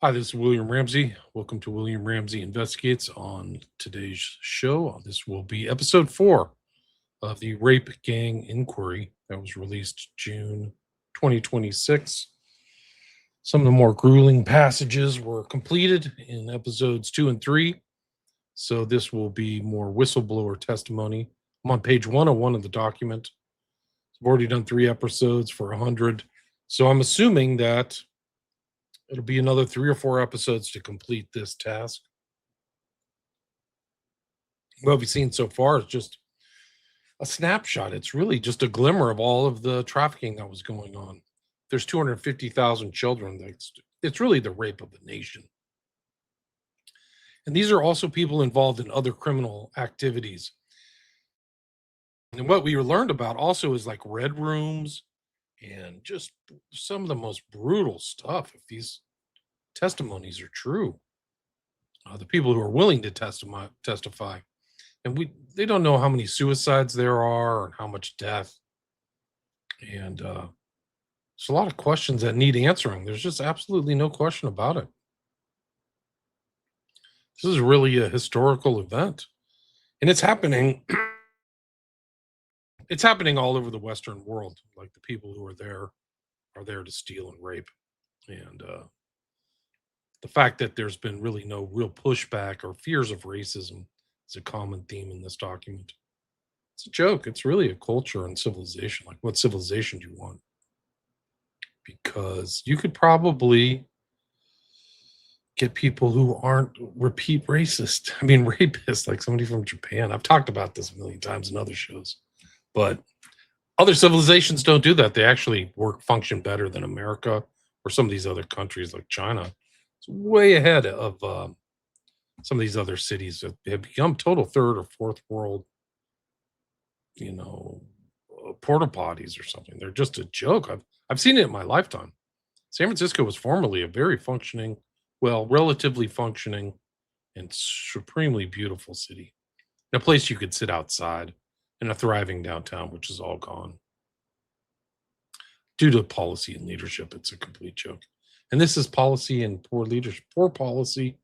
Hi, this is William Ramsey. Welcome to William Ramsey Investigates. On today's show, this will be episode 4 of the Rape Gang Inquiry that was released June 2026. Some of the more grueling passages were completed in episodes 2 and 3. So this will be more whistleblower testimony. I'm on page 101 of the document. I've already done 3 episodes for 100. So I'm assuming that it'll be another 3 or 4 episodes to complete this task. What we've seen so far is just a snapshot. It's really just a glimmer of all of the trafficking that was going on. There's 250,000 children. It's really the rape of the nation. And these are also people involved in other criminal activities. And what we learned about also is like red rooms and just some of the most brutal stuff. If these testimonies are true, the people who are willing to testify, and they don't know how many suicides there are and how much death, and there's a lot of questions that need answering. There's just absolutely no question about it. This is really a historical event, and it's happening. It's happening all over the Western world. Like, the people who are there to steal and rape, and the fact that there's been really no real pushback or fears of racism is a common theme in this document. It's a joke. It's really a culture and civilization. Like, what civilization do you want? Because you could probably get people who aren't repeat racist. I mean, rapists, like somebody from Japan. I've talked about this a million times in other shows, but other civilizations don't do that. They actually function better than America or some of these other countries like China. It's way ahead of some of these other cities that have become total third or fourth world, porta potties or something. They're just a joke. I've seen it in my lifetime. San Francisco was formerly a very functioning, relatively functioning and supremely beautiful city. A place you could sit outside, in a thriving downtown, which is all gone. Due to policy and leadership, it's a complete joke. And this is policy and poor leadership, poor policy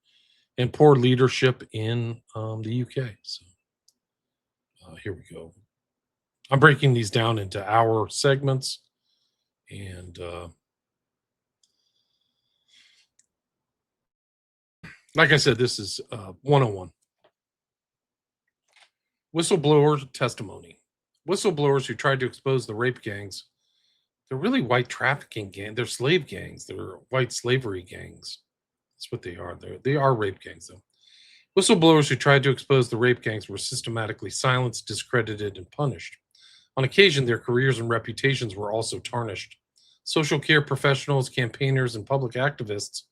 and poor leadership in the UK. So here we go. I'm breaking these down into hour segments. And like I said, this is 101. Whistleblower testimony. Whistleblowers who tried to expose the rape gangs, they're really white trafficking gangs. They're slave gangs. They're white slavery gangs. That's what they are. They are rape gangs, though. Whistleblowers who tried to expose the rape gangs were systematically silenced, discredited, and punished. On occasion, their careers and reputations were also tarnished. Social care professionals, campaigners, and public activists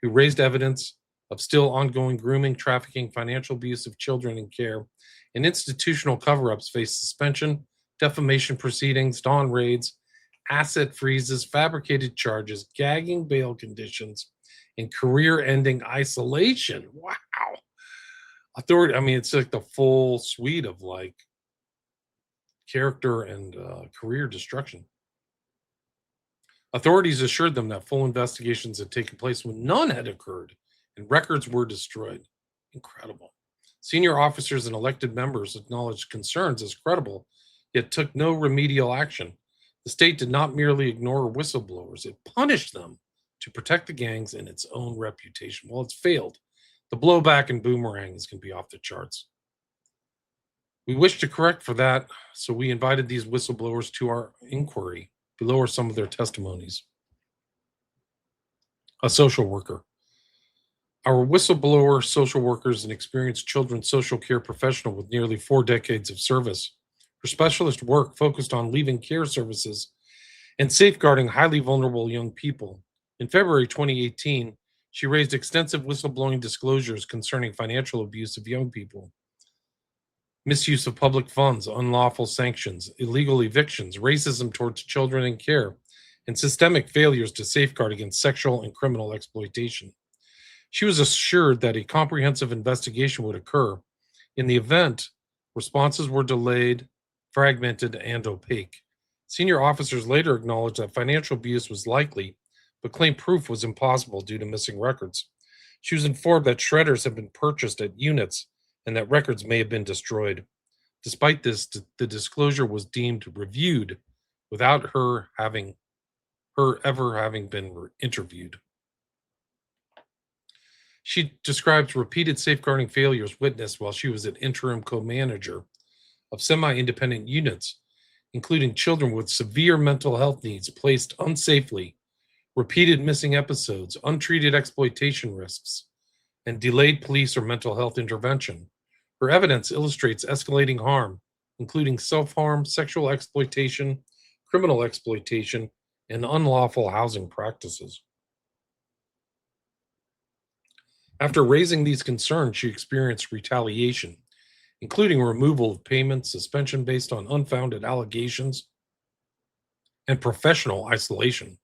who raised evidence of still ongoing grooming, trafficking, financial abuse of children in care, and institutional cover-ups faced suspension, defamation proceedings, dawn raids, asset freezes, fabricated charges, gagging bail conditions, and career-ending isolation. Wow. It's like the full suite of character and career destruction. Authorities assured them that full investigations had taken place when none had occurred and records were destroyed. Incredible. Senior officers and elected members acknowledged concerns as credible, yet took no remedial action. The state did not merely ignore whistleblowers, it punished them to protect the gangs and its own reputation. Well, it's failed. The blowback and boomerangs can be off the charts. We wish to correct for that, so we invited these whistleblowers to our inquiry. Below are some of their testimonies. A social worker. Our whistleblower social worker is an experienced children's social care professional with nearly 4 decades of service. Her specialist work focused on leaving care services and safeguarding highly vulnerable young people. In February 2018, she raised extensive whistleblowing disclosures concerning financial abuse of young people, misuse of public funds, unlawful sanctions, illegal evictions, racism towards children in care, and systemic failures to safeguard against sexual and criminal exploitation. She was assured that a comprehensive investigation would occur. In the event, responses were delayed, fragmented, and opaque. Senior officers later acknowledged that financial abuse was likely, but claimed proof was impossible due to missing records. She was informed that shredders had been purchased at units and that records may have been destroyed. Despite this, the disclosure was deemed reviewed without her ever having been interviewed. She describes repeated safeguarding failures witnessed while she was an interim co-manager of semi-independent units, including children with severe mental health needs placed unsafely, repeated missing episodes, untreated exploitation risks, and delayed police or mental health intervention. Her evidence illustrates escalating harm, including self-harm, sexual exploitation, criminal exploitation, and unlawful housing practices. After raising these concerns, she experienced retaliation, including removal of payments, suspension based on unfounded allegations, and professional isolation.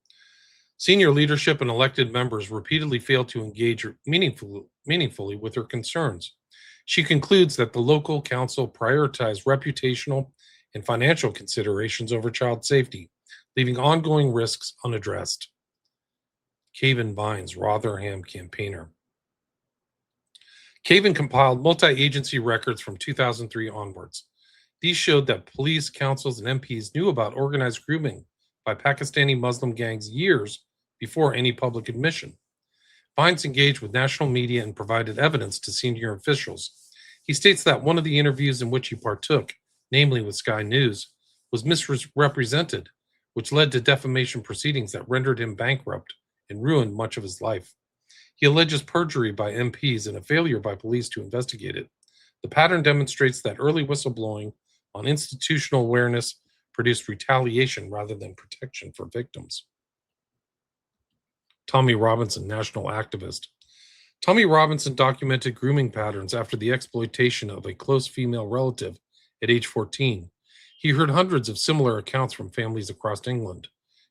Senior leadership and elected members repeatedly failed to engage meaningfully with her concerns. She concludes that the local council prioritized reputational and financial considerations over child safety, leaving ongoing risks unaddressed. Caven Vines, Rotherham campaigner. Caven compiled multi-agency records from 2003 onwards. These showed that police, councils, and MPs knew about organized grooming by Pakistani Muslim gangs years before any public admission. Vines engaged with national media and provided evidence to senior officials. He states that one of the interviews in which he partook, namely with Sky News, was misrepresented, which led to defamation proceedings that rendered him bankrupt and ruined much of his life. He alleges perjury by MPs and a failure by police to investigate it. The pattern demonstrates that early whistleblowing on institutional awareness produced retaliation rather than protection for victims. Tommy Robinson, national activist. Tommy Robinson documented grooming patterns after the exploitation of a close female relative at age 14. He heard hundreds of similar accounts from families across England.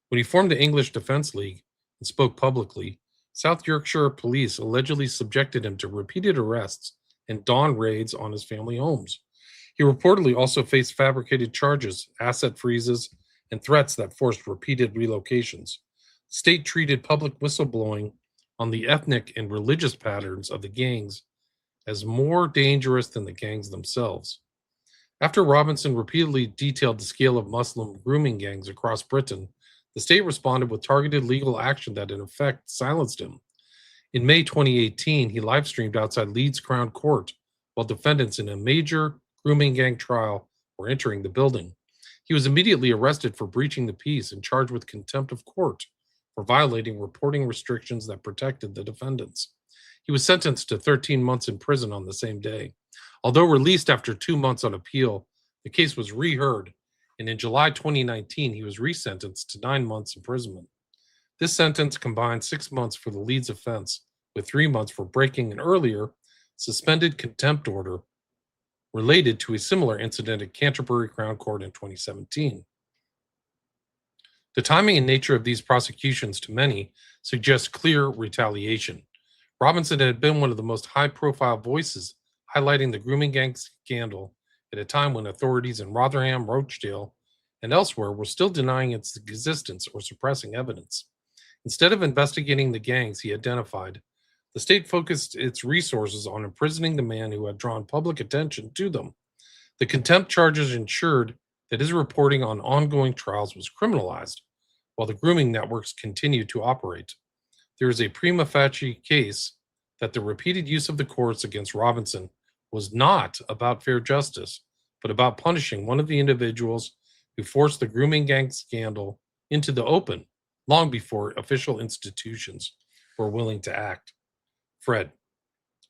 When he formed the English Defence League and spoke publicly, South Yorkshire police allegedly subjected him to repeated arrests and dawn raids on his family homes. He reportedly also faced fabricated charges, asset freezes, and threats that forced repeated relocations. The state treated public whistleblowing on the ethnic and religious patterns of the gangs as more dangerous than the gangs themselves. After Robinson repeatedly detailed the scale of Muslim grooming gangs across Britain, the state responded with targeted legal action that in effect silenced him. In May 2018, he live-streamed outside Leeds Crown Court while defendants in a major grooming gang trial were entering the building. He was immediately arrested for breaching the peace and charged with contempt of court for violating reporting restrictions that protected the defendants. He was sentenced to 13 months in prison on the same day. Although released after 2 months on appeal, the case was reheard, and in July 2019, he was resentenced to 9 months imprisonment. This sentence combined 6 months for the Leeds offense with 3 months for breaking an earlier suspended contempt order related to a similar incident at Canterbury Crown Court in 2017. The timing and nature of these prosecutions, to many, suggests clear retaliation. Robinson had been one of the most high-profile voices highlighting the grooming gang scandal at a time when authorities in Rotherham, Rochdale, and elsewhere were still denying its existence or suppressing evidence. Instead of investigating the gangs he identified, the state focused its resources on imprisoning the man who had drawn public attention to them. The contempt charges ensured that his reporting on ongoing trials was criminalized, while the grooming networks continued to operate. There is a prima facie case that the repeated use of the courts against Robinson was not about fair justice, but about punishing one of the individuals who forced the grooming gang scandal into the open long before official institutions were willing to act. Fred.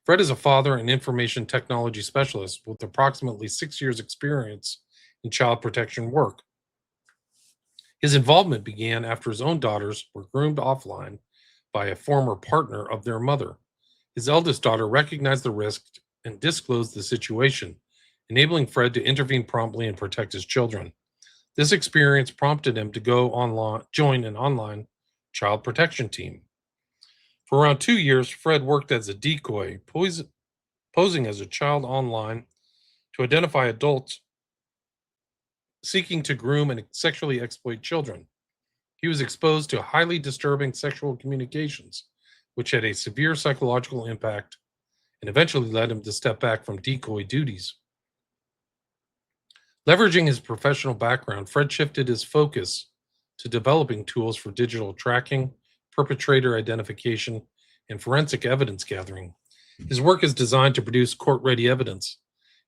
Fred is a father and information technology specialist with approximately 6 years' experience in child protection work. His involvement began after his own daughters were groomed offline by a former partner of their mother. His eldest daughter recognized the risk and disclosed the situation, enabling Fred to intervene promptly and protect his children. This experience prompted him to join an online child protection team. For around 2 years, Fred worked as a decoy, posing as a child online to identify adults seeking to groom and sexually exploit children. He was exposed to highly disturbing sexual communications, which had a severe psychological impact and eventually led him to step back from decoy duties. Leveraging his professional background, Fred shifted his focus to developing tools for digital tracking, perpetrator identification, and forensic evidence gathering. His work is designed to produce court ready evidence.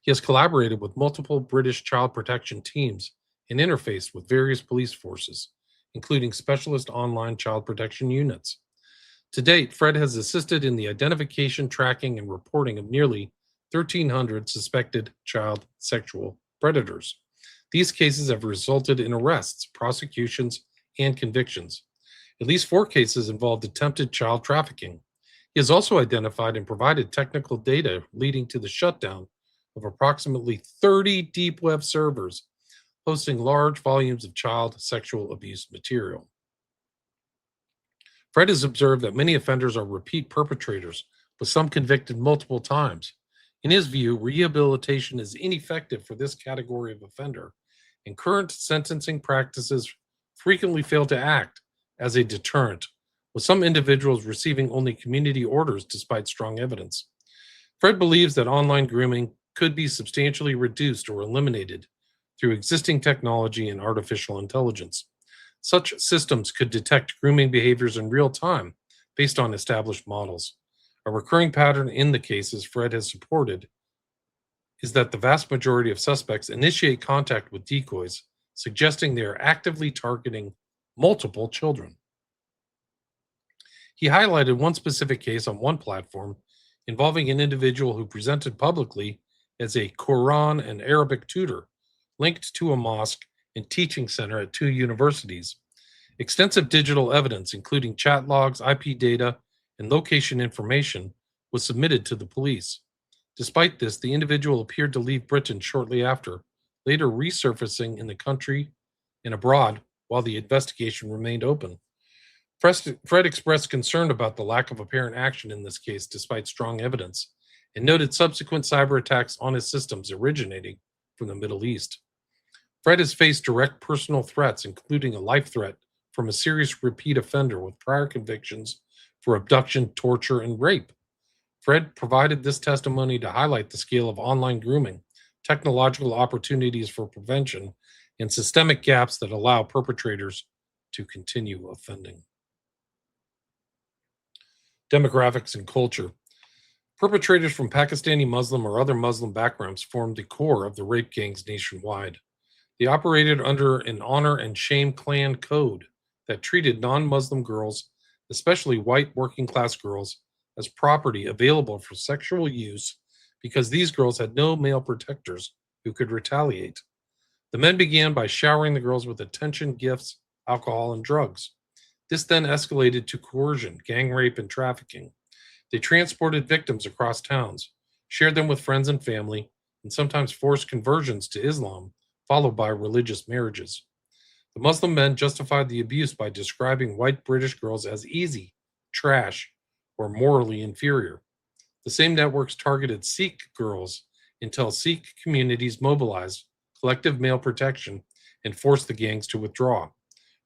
He has collaborated with multiple British child protection teams and interfaced with various police forces, including specialist online child protection units. To date, Fred has assisted in the identification, tracking, and reporting of nearly 1,300 suspected child sexual predators. These cases have resulted in arrests, prosecutions, and convictions. At least 4 cases involved attempted child trafficking. He has also identified and provided technical data leading to the shutdown of approximately 30 deep web servers hosting large volumes of child sexual abuse material. Fred has observed that many offenders are repeat perpetrators, with some convicted multiple times. In his view, rehabilitation is ineffective for this category of offender, and current sentencing practices frequently fail to act as a deterrent, with some individuals receiving only community orders despite strong evidence. Fred believes that online grooming could be substantially reduced or eliminated through existing technology and artificial intelligence. Such systems could detect grooming behaviors in real time based on established models. A recurring pattern in the cases Fred has supported is that the vast majority of suspects initiate contact with decoys, suggesting they are actively targeting multiple children. He highlighted one specific case on one platform involving an individual who presented publicly as a Quran and Arabic tutor linked to a mosque and teaching center at 2 universities. Extensive digital evidence, including chat logs, IP data, and location information, was submitted to the police. Despite this, the individual appeared to leave Britain shortly after, later resurfacing in the country and abroad while the investigation remained open. Fred expressed concern about the lack of apparent action in this case despite strong evidence, and noted subsequent cyber attacks on his systems originating from the Middle East. Fred has faced direct personal threats, including a life threat from a serious repeat offender with prior convictions for abduction, torture, and rape. Fred provided this testimony to highlight the scale of online grooming, technological opportunities for prevention, and systemic gaps that allow perpetrators to continue offending. Demographics and culture. Perpetrators from Pakistani Muslim or other Muslim backgrounds formed the core of the rape gangs nationwide. They operated under an honor and shame clan code that treated non Muslim girls, especially white working class girls, as property available for sexual use because these girls had no male protectors who could retaliate. The men began by showering the girls with attention, gifts, alcohol, and drugs. This then escalated to coercion, gang rape, and trafficking. They transported victims across towns, shared them with friends and family, and sometimes forced conversions to Islam, followed by religious marriages. The Muslim men justified the abuse by describing white British girls as easy, trash, or morally inferior. The same networks targeted Sikh girls until Sikh communities mobilized collective male protection and forced the gangs to withdraw.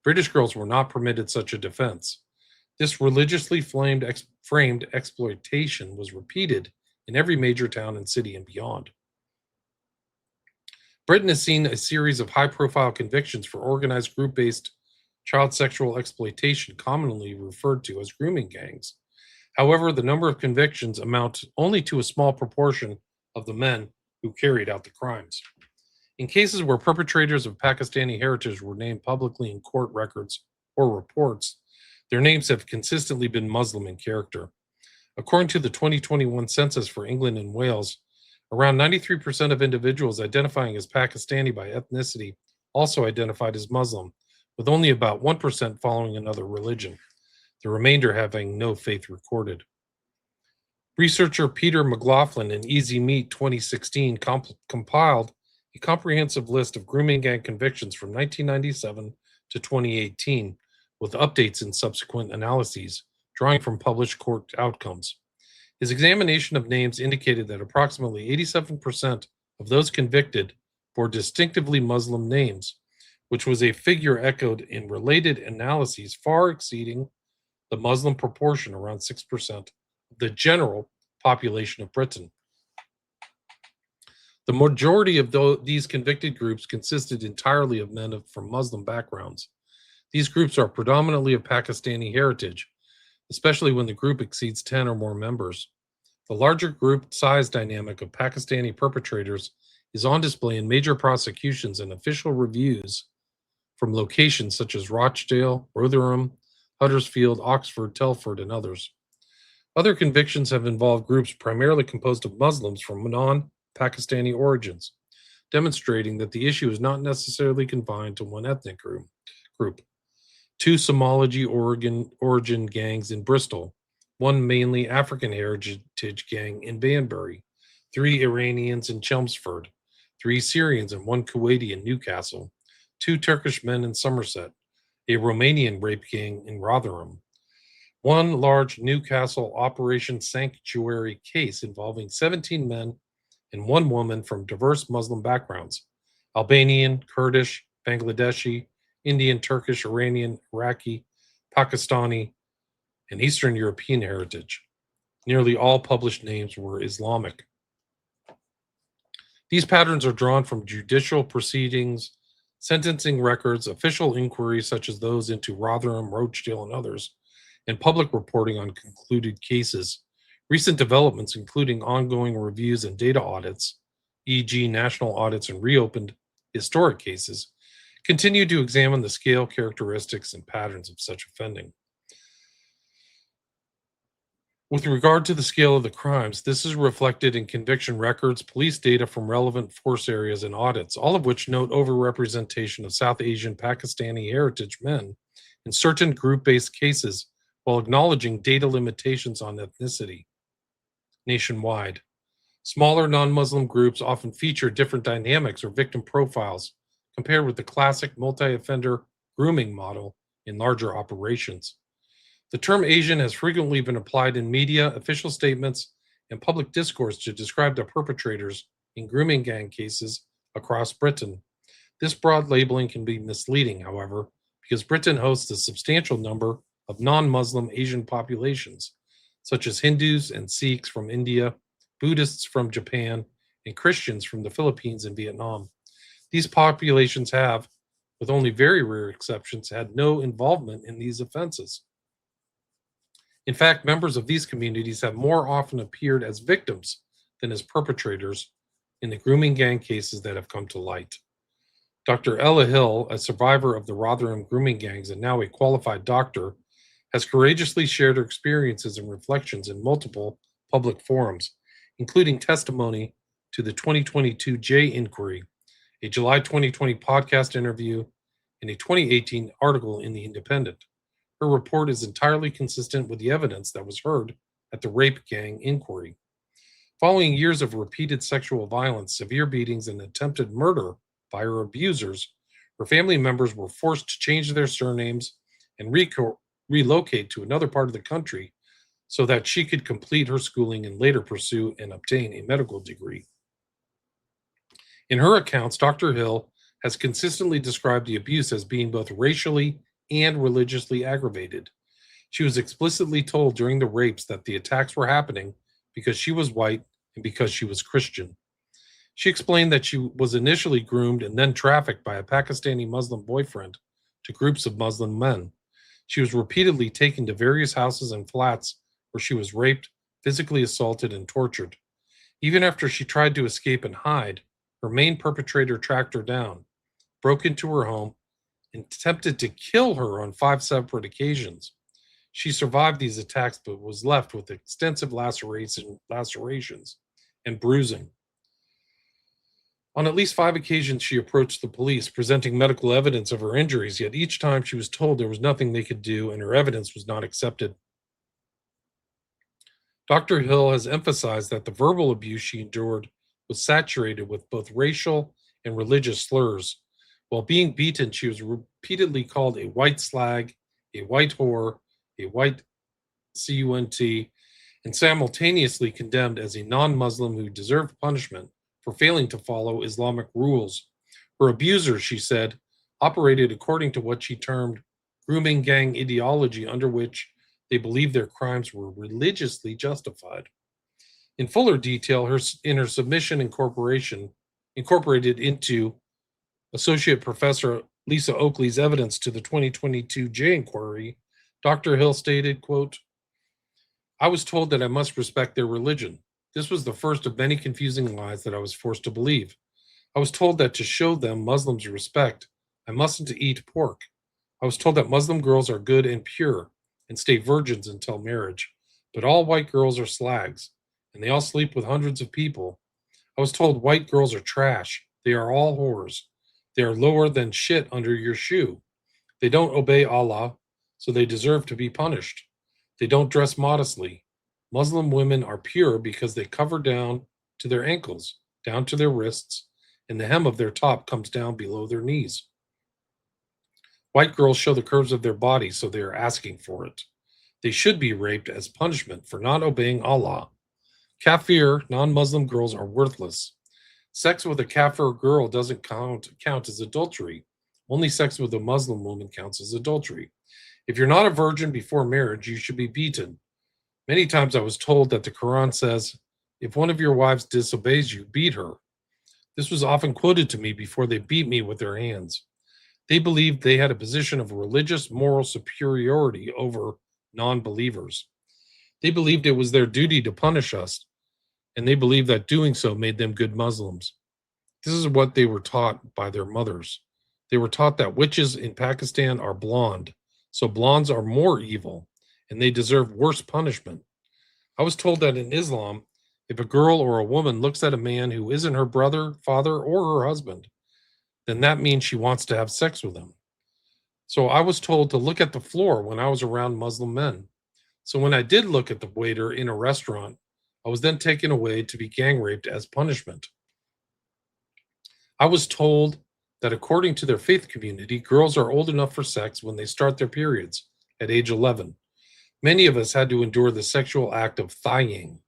British girls were not permitted such a defense. This religiously framed exploitation was repeated in every major town and city and beyond. Britain has seen a series of high-profile convictions for organized group-based child sexual exploitation, commonly referred to as grooming gangs. However, the number of convictions amount only to a small proportion of the men who carried out the crimes. In cases where perpetrators of Pakistani heritage were named publicly in court records or reports, their names have consistently been Muslim in character. According to the 2021 census for England and Wales, around 93% of individuals identifying as Pakistani by ethnicity also identified as Muslim, with only about 1% following another religion, the remainder having no faith recorded. Researcher Peter McLaughlin in Easy Meat 2016 compiled a comprehensive list of grooming gang convictions from 1997 to 2018, with updates in subsequent analyses, drawing from published court outcomes. His examination of names indicated that approximately 87% of those convicted bore distinctively Muslim names, which was a figure echoed in related analyses far exceeding the Muslim proportion, around 6% of the general population of Britain. The majority of these convicted groups consisted entirely of men from Muslim backgrounds. These groups are predominantly of Pakistani heritage, especially when the group exceeds 10 or more members. The larger group size dynamic of Pakistani perpetrators is on display in major prosecutions and official reviews from locations such as Rochdale, Rotherham, Huddersfield, Oxford, Telford, and others. Other convictions have involved groups primarily composed of Muslims from non-Pakistani origins, demonstrating that the issue is not necessarily confined to one ethnic group. Two Somali origin gangs in Bristol, one mainly African heritage gang in Banbury, 3 Iranians in Chelmsford, 3 Syrians and 1 Kuwaiti in Newcastle, 2 Turkish men in Somerset, a Romanian rape gang in Rotherham, 1 large Newcastle Operation Sanctuary case involving 17 men and 1 woman from diverse Muslim backgrounds, Albanian, Kurdish, Bangladeshi, Indian, Turkish, Iranian, Iraqi, Pakistani, and Eastern European heritage. Nearly all published names were Islamic. These patterns are drawn from judicial proceedings, sentencing records, official inquiries such as those into Rotherham, Rochdale, and others, and public reporting on concluded cases. Recent developments, including ongoing reviews and data audits, e.g., national audits and reopened historic cases, continue to examine the scale, characteristics, and patterns of such offending. With regard to the scale of the crimes, this is reflected in conviction records, police data from relevant force areas, and audits, all of which note overrepresentation of South Asian Pakistani heritage men in certain group-based cases, while acknowledging data limitations on ethnicity. Nationwide, smaller non-Muslim groups often feature different dynamics or victim profiles compared with the classic multi-offender grooming model in larger operations. The term Asian has frequently been applied in media, official statements, and public discourse to describe the perpetrators in grooming gang cases across Britain. This broad labeling can be misleading, however, because Britain hosts a substantial number of non-Muslim Asian populations, such as Hindus and Sikhs from India, Buddhists from Japan, and Christians from the Philippines and Vietnam. These populations have, with only very rare exceptions, had no involvement in these offenses. In fact, members of these communities have more often appeared as victims than as perpetrators in the grooming gang cases that have come to light. Dr. Ella Hill, a survivor of the Rotherham grooming gangs and now a qualified doctor, has courageously shared her experiences and reflections in multiple public forums, including testimony to the 2022 Jay Inquiry, a July 2020 podcast interview, and a 2018 article in The Independent. Her report is entirely consistent with the evidence that was heard at the rape gang inquiry. Following years of repeated sexual violence, severe beatings, and attempted murder by her abusers, her family members were forced to change their surnames and relocate to another part of the country so that she could complete her schooling and later pursue and obtain a medical degree. In her accounts, Dr. Hill has consistently described the abuse as being both racially and religiously aggravated. She was explicitly told during the rapes that the attacks were happening because she was white and because she was Christian. She explained that she was initially groomed and then trafficked by a Pakistani Muslim boyfriend to groups of Muslim men. She was repeatedly taken to various houses and flats where she was raped, physically assaulted, and tortured. Even after she tried to escape and hide, her main perpetrator tracked her down, broke into her home, and attempted to kill her on 5 separate occasions. She survived these attacks but was left with extensive lacerations and bruising. On at least 5 occasions, she approached the police, presenting medical evidence of her injuries, yet each time she was told there was nothing they could do and her evidence was not accepted. Dr. Hill has emphasized that the verbal abuse she endured was saturated with both racial and religious slurs. While being beaten, she was repeatedly called a white slag, a white whore, a white cunt, and simultaneously condemned as a non-Muslim who deserved punishment for failing to follow Islamic rules. Her abusers, she said, operated according to what she termed grooming gang ideology, under which they believed their crimes were religiously justified. In fuller detail, in her submission incorporated into Associate Professor Lisa Oakley's evidence to the 2022 J inquiry, Dr. Hill stated, quote, I was told that I must respect their religion. This was the first of many confusing lies that I was forced to believe. I was told that to show them Muslims respect, I mustn't eat pork. I was told that Muslim girls are good and pure and stay virgins until marriage, but all white girls are slags, and they all sleep with hundreds of people. I was told white girls are trash. They are all whores. They are lower than shit under your shoe. They don't obey Allah, so they deserve to be punished. They don't dress modestly. Muslim women are pure because they cover down to their ankles, down to their wrists, and the hem of their top comes down below their knees. White girls show the curves of their bodies, so they are asking for it. They should be raped as punishment for not obeying Allah. Kafir, non-Muslim girls are worthless. Sex with a kafir girl doesn't count as adultery. Only sex with a Muslim woman counts as adultery. If you're not a virgin before marriage, you should be beaten. Many times I was told that the Quran says, if one of your wives disobeys you, beat her. This was often quoted to me before they beat me with their hands. They believed they had a position of religious moral superiority over non-believers. They believed it was their duty to punish us, and they believed that doing so made them good Muslims. This is what they were taught by their mothers. They were taught that witches in Pakistan are blonde, so blondes are more evil, and they deserve worse punishment. I was told that in Islam, if a girl or a woman looks at a man who isn't her brother, father, or her husband, then that means she wants to have sex with him. So I was told to look at the floor when I was around Muslim men. So when I did look at the waiter in a restaurant, I was then taken away to be gang raped as punishment. I was told that according to their faith community, girls are old enough for sex when they start their periods at age 11. Many of us had to endure the sexual act of thighing,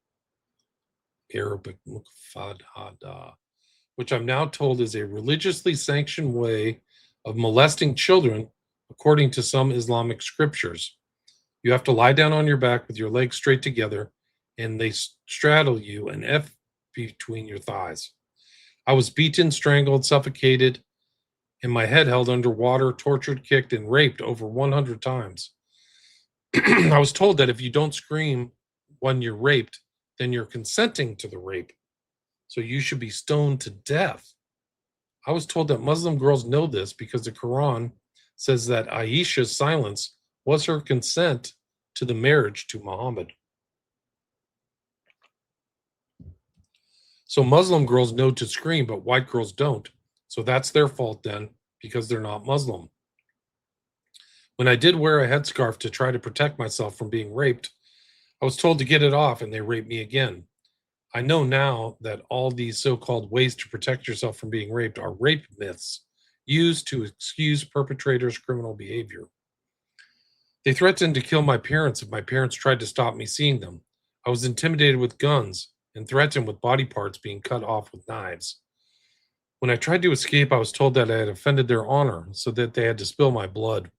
Arabic mukfadhada, which I'm now told is a religiously sanctioned way of molesting children according to some Islamic scriptures. You have to lie down on your back with your legs straight together, and they straddle you and F between your thighs. I was beaten, strangled, suffocated, and my head held under water, tortured, kicked, and raped over 100 times. I was told that if you don't scream when you're raped, then you're consenting to the rape. So you should be stoned to death. I was told that Muslim girls know this because the Quran says that Aisha's silence was her consent to the marriage to Muhammad. So Muslim girls know to scream, but white girls don't. So that's their fault then, because they're not Muslim. When I did wear a headscarf to try to protect myself from being raped, I was told to get it off and they raped me again. I know now that all these so-called ways to protect yourself from being raped are rape myths used to excuse perpetrators' criminal behavior. They threatened to kill my parents if my parents tried to stop me seeing them. I was intimidated with guns and threatened with body parts being cut off with knives. When I tried to escape, I was told that I had offended their honor, so that they had to spill my blood.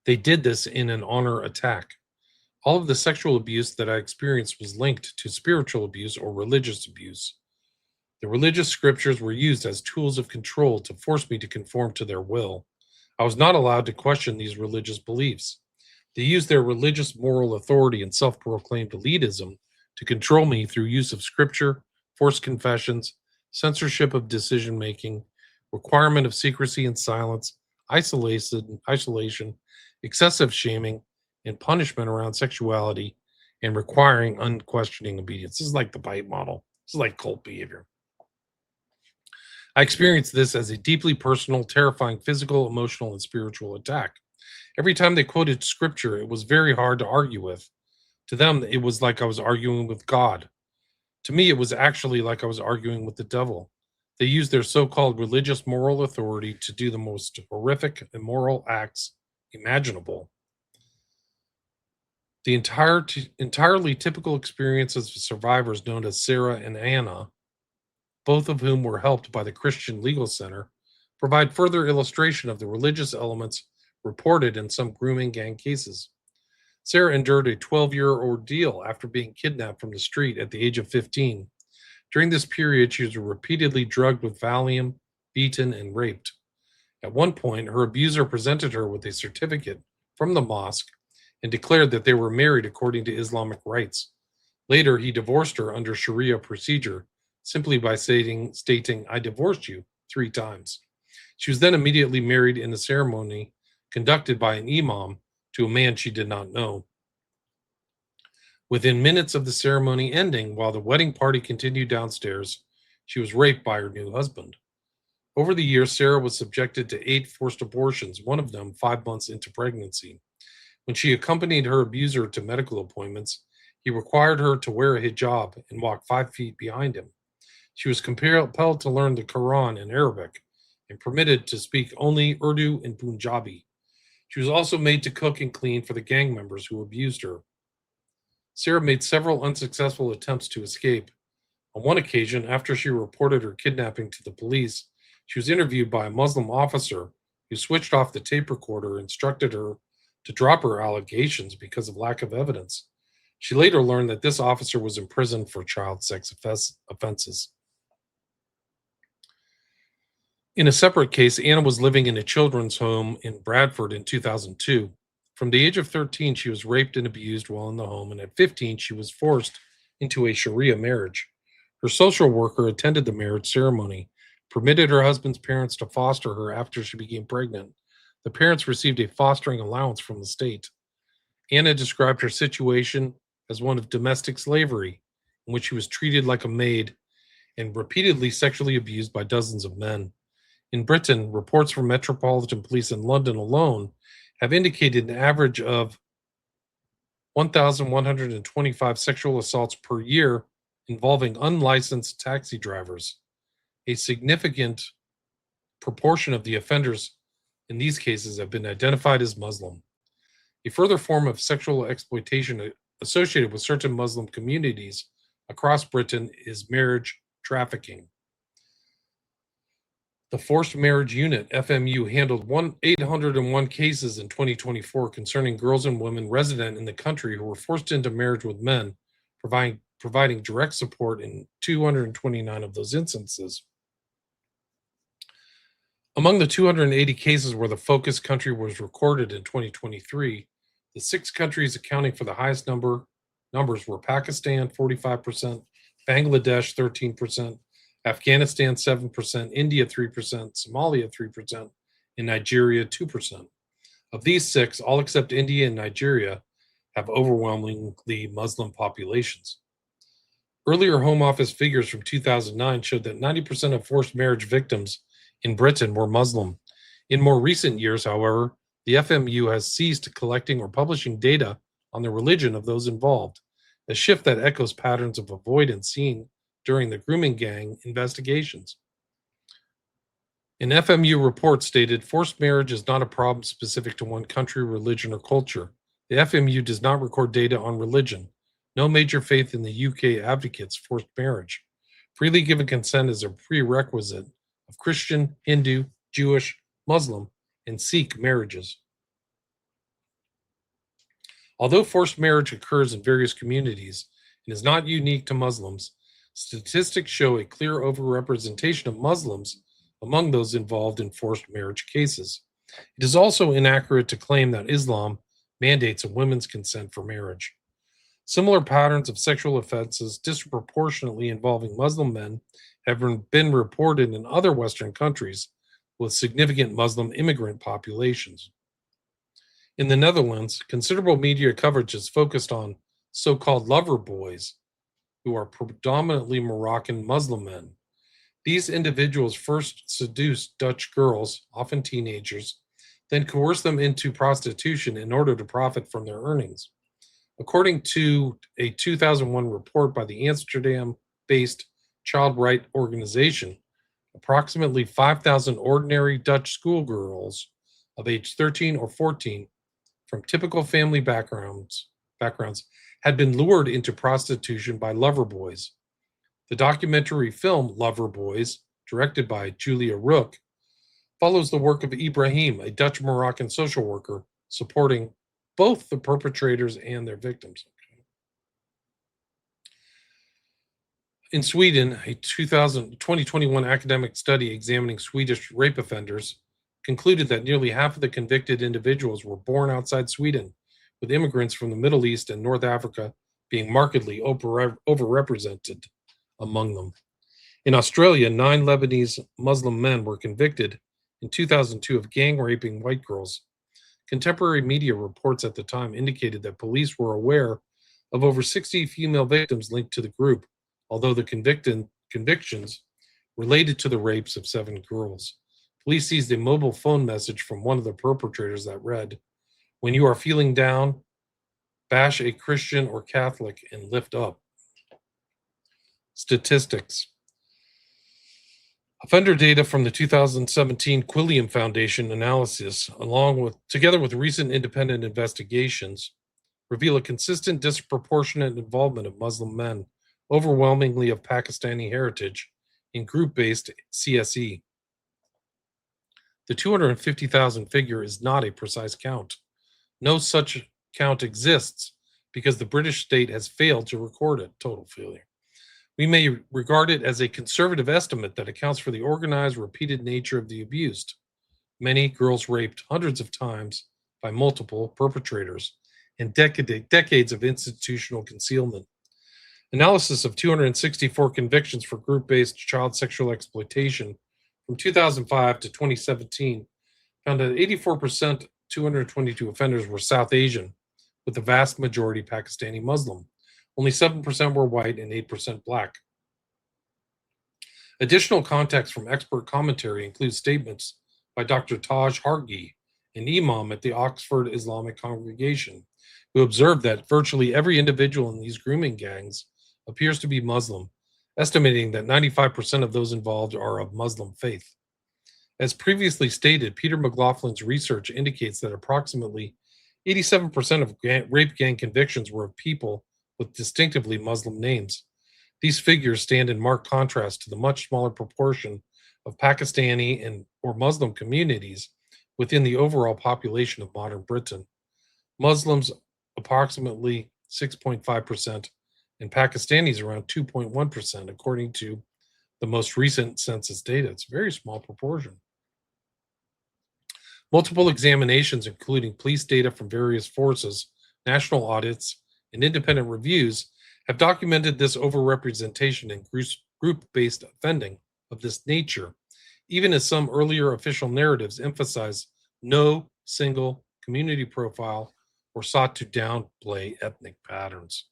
They did this in an honor attack. All of the sexual abuse that I experienced was linked to spiritual abuse or religious abuse. The religious scriptures were used as tools of control to force me to conform to their will. I was not allowed to question these religious beliefs. They used their religious moral authority and self-proclaimed elitism to control me through use of scripture, forced confessions, censorship of decision-making, requirement of secrecy and silence, isolation, excessive shaming, and punishment around sexuality, and requiring unquestioning obedience. This is like the bite model. This is like cult behavior. I experienced this as a deeply personal, terrifying physical, emotional, and spiritual attack. Every time they quoted scripture, it was very hard to argue with. To them, it was like I was arguing with God. To me, it was actually like I was arguing with the devil. They used their so-called religious moral authority to do the most horrific, immoral acts imaginable. The entirely typical experiences of survivors known as Sarah and Anna, both of whom were helped by the Christian Legal Center, provide further illustration of the religious elements reported in some grooming gang cases. Sarah endured a 12-year ordeal after being kidnapped from the street at the age of 15. During this period, she was repeatedly drugged with Valium, beaten, and raped. At one point, her abuser presented her with a certificate from the mosque and declared that they were married according to Islamic rites. Later, he divorced her under Sharia procedure simply by stating, "I divorced you 3 times." She was then immediately married in a ceremony conducted by an imam to a man she did not know. Within minutes of the ceremony ending, while the wedding party continued downstairs, she was raped by her new husband. Over the years, Sarah was subjected to 8 forced abortions, one of them 5 months into pregnancy. When she accompanied her abuser to medical appointments, he required her to wear a hijab and walk 5 feet behind him. She was compelled to learn the Quran in Arabic and permitted to speak only Urdu and Punjabi. She was also made to cook and clean for the gang members who abused her. Sarah made several unsuccessful attempts to escape. On one occasion, after she reported her kidnapping to the police, she was interviewed by a Muslim officer who switched off the tape recorder and instructed her to drop her allegations because of lack of evidence. She later learned that this officer was imprisoned for child sex offenses. In a separate case, Anna was living in a children's home in Bradford in 2002. From the age of 13, she was raped and abused while in the home, and at 15, she was forced into a Sharia marriage. Her social worker attended the marriage ceremony, permitted her husband's parents to foster her after she became pregnant. The parents received a fostering allowance from the state. Anna described her situation as one of domestic slavery, in which she was treated like a maid and repeatedly sexually abused by dozens of men. In Britain, reports from Metropolitan Police in London alone have indicated an average of 1,125 sexual assaults per year involving unlicensed taxi drivers. A significant proportion of the offenders in these cases have been identified as Muslim. A further form of sexual exploitation associated with certain Muslim communities across Britain is marriage trafficking. The Forced Marriage Unit, FMU, handled 801 cases in 2024 concerning girls and women resident in the country who were forced into marriage with men, providing direct support in 229 of those instances. Among the 280 cases where the focus country was recorded in 2023, the 6 countries accounting for the highest numbers were Pakistan, 45%, Bangladesh, 13%, Afghanistan 7%, India 3%, Somalia 3%, and Nigeria 2%. Of these 6, all except India and Nigeria have overwhelmingly Muslim populations. Earlier Home Office figures from 2009 showed that 90% of forced marriage victims in Britain were Muslim. In more recent years, however, the FMU has ceased collecting or publishing data on the religion of those involved, a shift that echoes patterns of avoidance seen during the grooming gang investigations. An FMU report stated, "Forced marriage is not a problem specific to one country, religion, or culture. The FMU does not record data on religion. No major faith in the UK advocates forced marriage. Freely given consent is a prerequisite of Christian, Hindu, Jewish, Muslim, and Sikh marriages." Although forced marriage occurs in various communities and is not unique to Muslims, statistics show a clear overrepresentation of Muslims among those involved in forced marriage cases. It is also inaccurate to claim that Islam mandates a woman's consent for marriage. Similar patterns of sexual offenses disproportionately involving Muslim men have been reported in other Western countries with significant Muslim immigrant populations. In the Netherlands, considerable media coverage is focused on so-called lover boys, who are predominantly Moroccan Muslim men. These individuals first seduce Dutch girls, often teenagers, then coerce them into prostitution in order to profit from their earnings. According to a 2001 report by the Amsterdam-based child rights organization, approximately 5,000 ordinary Dutch schoolgirls of age 13 or 14 from typical family backgrounds had been lured into prostitution by lover boys. The documentary film Lover Boys, directed by Julia Rook, Follows the work of Ibrahim, a Dutch Moroccan social worker, supporting both the perpetrators and their victims. In Sweden, a 2021 academic study examining Swedish rape offenders concluded that nearly half of the convicted individuals were born outside Sweden, with immigrants from the Middle East and North Africa being markedly overrepresented among them. In Australia, 9 Lebanese Muslim men were convicted in 2002 of gang raping white girls. Contemporary media reports at the time indicated that police were aware of over 60 female victims linked to the group, although the convictions related to the rapes of 7 girls. Police seized a mobile phone message from one of the perpetrators that read, "When you are feeling down, bash a Christian or Catholic and lift up." Statistics. Offender data from the 2017 Quilliam Foundation analysis, together with recent independent investigations, reveal a consistent disproportionate involvement of Muslim men, overwhelmingly of Pakistani heritage, in group-based CSE. The 250,000 figure is not a precise count. No such count exists because the British state has failed to record it. Total failure. We may regard it as a conservative estimate that accounts for the organized, repeated nature of the abused. Many girls raped hundreds of times by multiple perpetrators, and decades of institutional concealment. Analysis of 264 convictions for group-based child sexual exploitation from 2005 to 2017 found that 84%, 222 offenders were South Asian, with the vast majority Pakistani Muslim. Only 7% were white and 8% black. Additional context from expert commentary includes statements by Dr. Taj Hargi, an imam at the Oxford Islamic Congregation, who observed that virtually every individual in these grooming gangs appears to be Muslim, estimating that 95% of those involved are of Muslim faith. As previously stated, Peter McLaughlin's research indicates that approximately 87% of rape gang convictions were of people with distinctively Muslim names. These figures stand in marked contrast to the much smaller proportion of Pakistani and or Muslim communities within the overall population of modern Britain. Muslims approximately 6.5% and Pakistanis around 2.1%, according to the most recent census data. It's a very small proportion. Multiple examinations, including police data from various forces, national audits, and independent reviews, have documented this overrepresentation in group-based offending of this nature, even as some earlier official narratives emphasize no single community profile or sought to downplay ethnic patterns.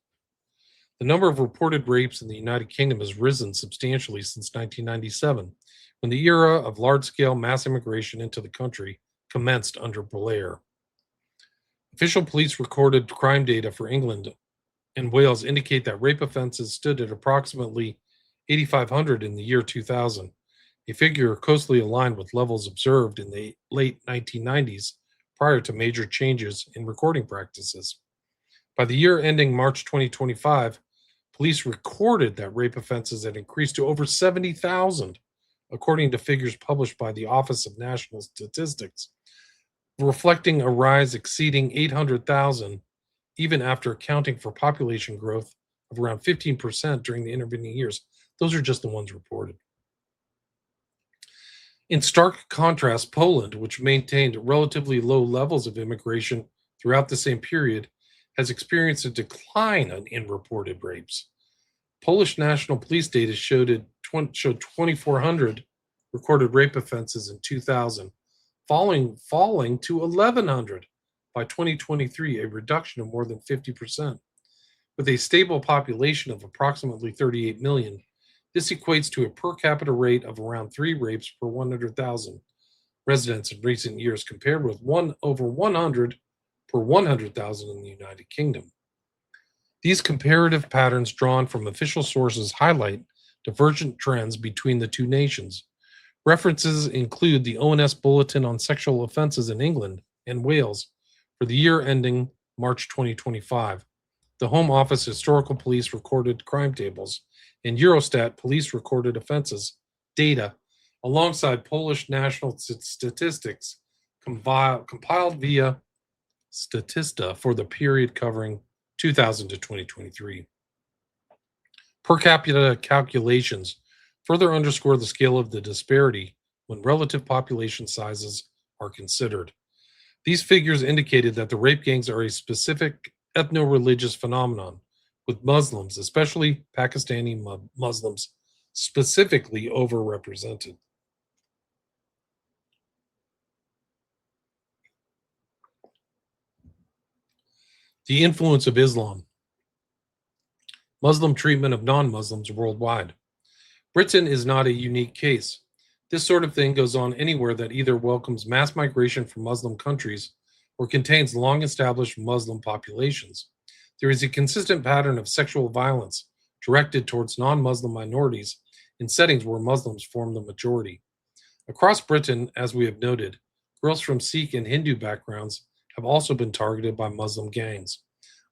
The number of reported rapes in the United Kingdom has risen substantially since 1997, when the era of large-scale mass immigration into the country commenced under Blair. Official police recorded crime data for England and Wales indicate that rape offenses stood at approximately 8,500 in the year 2000, a figure closely aligned with levels observed in the late 1990s prior to major changes in recording practices. By the year ending March 2025, police recorded that rape offenses had increased to over 70,000, according to figures published by the Office of National Statistics, reflecting a rise exceeding 800,000 even after accounting for population growth of around 15% during the intervening years. Those are just the ones reported. In stark contrast, Poland, which maintained relatively low levels of immigration throughout the same period, has experienced a decline in reported rapes. Polish National Police data showed 2,400 recorded rape offenses in 2000, falling to 1,100 by 2023, a reduction of more than 50%. With a stable population of approximately 38 million, this equates to a per capita rate of around 3 rapes per 100,000 residents in recent years, compared with over 100 per 100,000 in the United Kingdom. These comparative patterns drawn from official sources highlight divergent trends between the two nations. References include the ONS Bulletin on Sexual Offences in England and Wales for the year ending March 2025, the Home Office Historical Police recorded crime tables, and Eurostat police recorded offenses data alongside Polish national statistics compiled via Statista for the period covering 2000 to 2023. Per capita calculations further underscore the scale of the disparity when relative population sizes are considered. These figures indicated that the rape gangs are a specific ethno religious phenomenon, with Muslims, especially Pakistani Muslims, specifically overrepresented. The influence of Islam, Muslim treatment of non Muslims worldwide. Britain is not a unique case. This sort of thing goes on anywhere that either welcomes mass migration from Muslim countries or contains long established Muslim populations. There is a consistent pattern of sexual violence directed towards non Muslim minorities in settings where Muslims form the majority. Across Britain, as we have noted, girls from Sikh and Hindu backgrounds have also been targeted by Muslim gangs.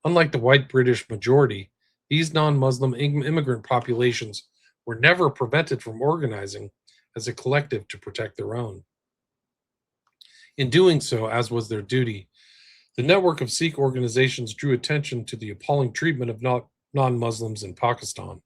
Unlike the white British majority, these non Muslim immigrant populations were never prevented from organizing as a collective to protect their own. In doing so, as was their duty, the network of Sikh organizations drew attention to the appalling treatment of non Muslims in Pakistan.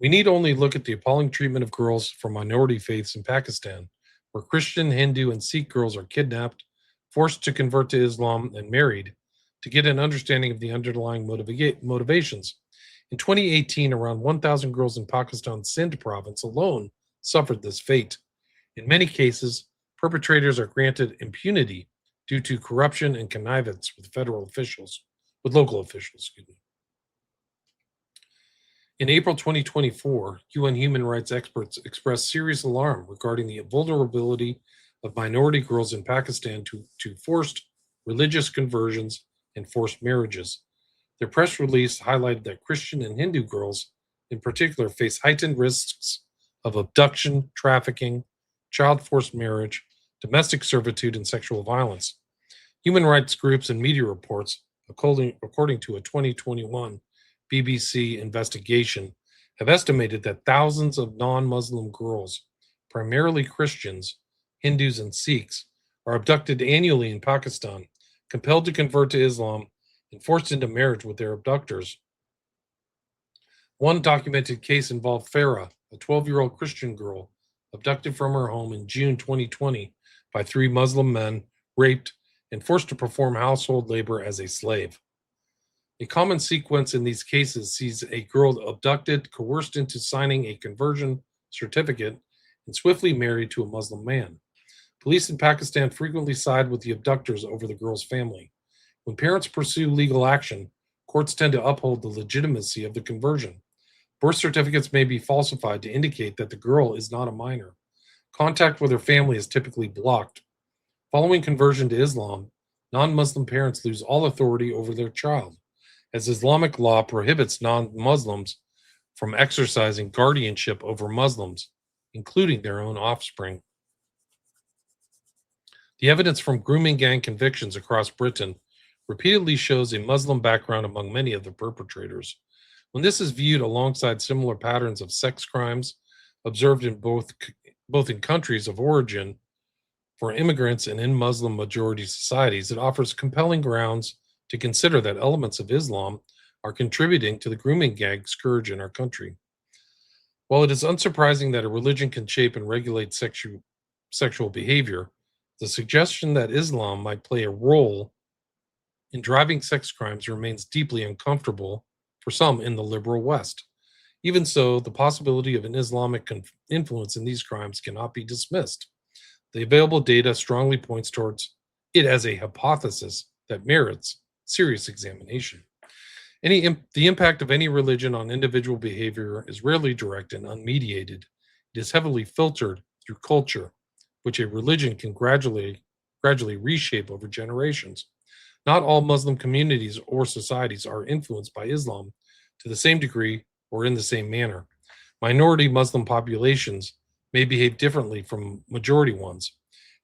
We need only look at the appalling treatment of girls from minority faiths in Pakistan, where Christian, Hindu, and Sikh girls are kidnapped, forced to convert to Islam, and married, to get an understanding of the underlying motivations. In 2018, around 1,000 girls in Pakistan's Sindh province alone suffered this fate. In many cases, perpetrators are granted impunity due to corruption and connivance with local officials. Excuse me. In April 2024, UN human rights experts expressed serious alarm regarding the vulnerability of minority girls in Pakistan to forced religious conversions and forced marriages. Their press release highlighted that Christian and Hindu girls, in particular, face heightened risks of abduction, trafficking, child forced marriage, domestic servitude, and sexual violence. Human rights groups and media reports, according to a 2021 BBC investigation, have estimated that thousands of non Muslim girls, primarily Christians, Hindus, and Sikhs, are abducted annually in Pakistan, compelled to convert to Islam, and forced into marriage with their abductors. One documented case involved Farah, a 12-year-old Christian girl, abducted from her home in June 2020 by 3 Muslim men, raped, and forced to perform household labor as a slave. A common sequence in these cases sees a girl abducted, coerced into signing a conversion certificate, and swiftly married to a Muslim man. Police in Pakistan frequently side with the abductors over the girl's family. When parents pursue legal action, courts tend to uphold the legitimacy of the conversion. Birth certificates may be falsified to indicate that the girl is not a minor. Contact with her family is typically blocked. Following conversion to Islam, non Muslim parents lose all authority over their child, as Islamic law prohibits non Muslims from exercising guardianship over Muslims, including their own offspring. The evidence from grooming gang convictions across Britain repeatedly shows a Muslim background among many of the perpetrators. When this is viewed alongside similar patterns of sex crimes observed in both in countries of origin for immigrants and in Muslim majority societies, it offers compelling grounds to consider that elements of Islam are contributing to the grooming gang scourge in our country. While it is unsurprising that a religion can shape and regulate sexual behavior, the suggestion that Islam might play a role in driving sex crimes remains deeply uncomfortable for some in the liberal West. Even so, the possibility of an Islamic influence in these crimes cannot be dismissed. The available data strongly points towards it as a hypothesis that merits serious examination. The impact of any religion on individual behavior is rarely direct and unmediated. It is heavily filtered through culture, which a religion can gradually reshape over generations. Not all Muslim communities or societies are influenced by Islam to the same degree or in the same manner. Minority Muslim populations may behave differently from majority ones.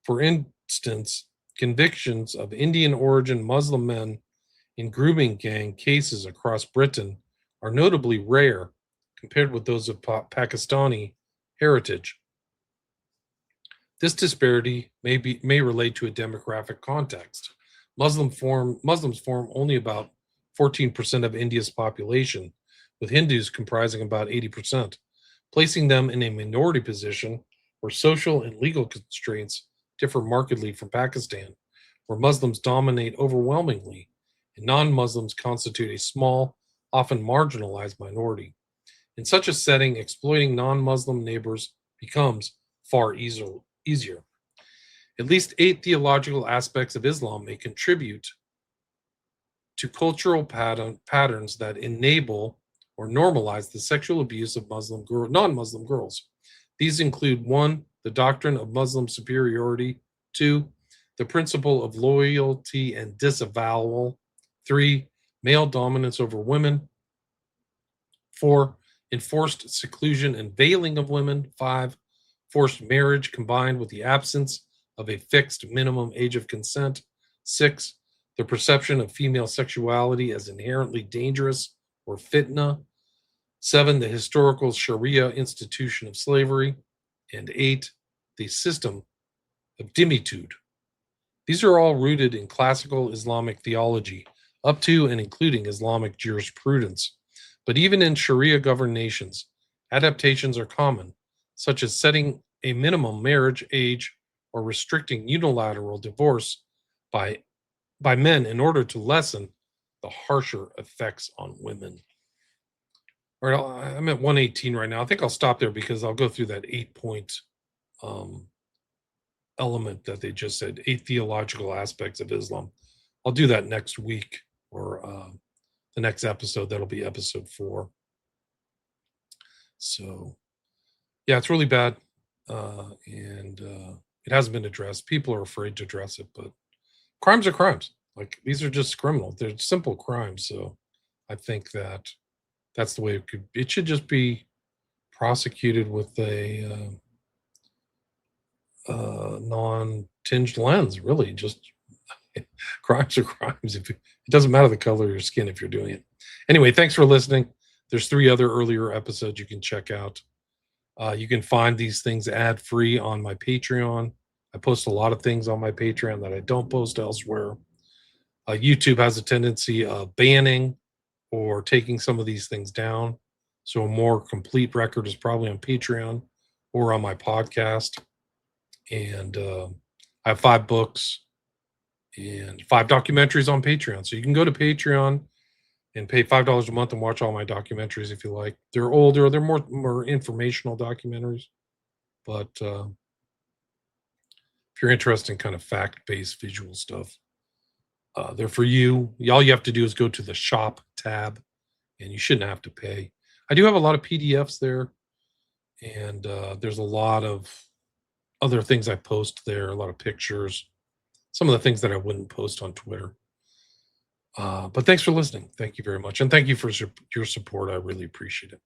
For instance, convictions of Indian origin Muslim men in grooming gang cases across Britain are notably rare compared with those of Pakistani heritage. This disparity may relate to a demographic context. Muslims form only about 14% of India's population, with Hindus comprising about 80%, placing them in a minority position where social and legal constraints differ markedly from Pakistan, where Muslims dominate overwhelmingly and non-Muslims constitute a small, often marginalized minority. In such a setting, exploiting non-Muslim neighbors becomes easier. At least 8 theological aspects of Islam may contribute to cultural patterns that enable or normalize the sexual abuse of non-Muslim girls. These include 1, the doctrine of Muslim superiority; 2, the principle of loyalty and disavowal; 3, male dominance over women; 4, enforced seclusion and veiling of women; 5, forced marriage combined with the absence of a fixed minimum age of consent; 6, the perception of female sexuality as inherently dangerous or fitna; 7, the historical Sharia institution of slavery; and 8, the system of dhimitude. These are all rooted in classical Islamic theology, up to and including Islamic jurisprudence. But even in Sharia governed nations, adaptations are common, such as setting a minimum marriage age or restricting unilateral divorce by, by men in order to lessen the harsher effects on women. All right, I'm at 118 right now. I think I'll stop there because I'll go through that 8 point element that they just said, 8 theological aspects of Islam. I'll do that next week or the next episode. That'll be episode 4. So, yeah, it's really bad. And it hasn't been addressed. People are afraid to address it, but crimes are crimes. Like, these are just criminal. They're simple crimes. So I think that that's the way it should just be prosecuted with a non-tinged lens, really. Just crimes are crimes. It doesn't matter the color of your skin if you're doing it. Anyway, thanks for listening. There's 3 other earlier episodes you can check out. You can find these things ad-free on my Patreon. I post a lot of things on my Patreon that I don't post elsewhere. YouTube has a tendency of banning or taking some of these things down. So a more complete record is probably on Patreon or on my podcast. And I have 5 books and 5 documentaries on Patreon. So you can go to Patreon and pay $5 a month and watch all my documentaries if you like. They're older, they're more informational documentaries. But if you're interested in kind of fact-based visual stuff, they're for you. All you have to do is go to the shop tab, and you shouldn't have to pay. I do have a lot of PDFs there, and there's a lot of other things I post there, a lot of pictures, some of the things that I wouldn't post on Twitter. But thanks for listening. Thank you very much. And thank you for your support. I really appreciate it.